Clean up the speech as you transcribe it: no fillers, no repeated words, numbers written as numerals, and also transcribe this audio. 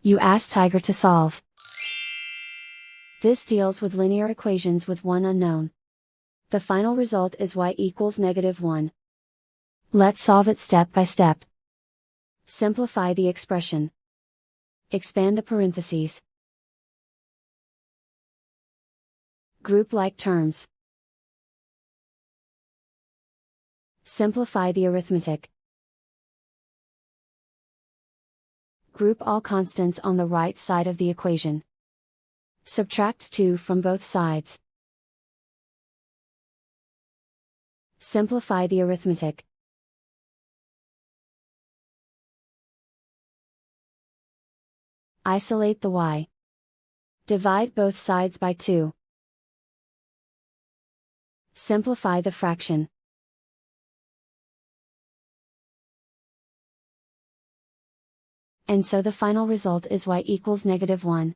You ask Tiger to solve. This deals with linear equations with one unknown. The final result is y equals -1. Let's solve it step by step. Simplify the expression. Expand the parentheses. Group like terms. Simplify the arithmetic. Group all constants on the right side of the equation. Subtract 2 from both sides. Simplify the arithmetic. Isolate the y. Divide both sides by 2. Simplify the fraction. And so the final result is y equals -1.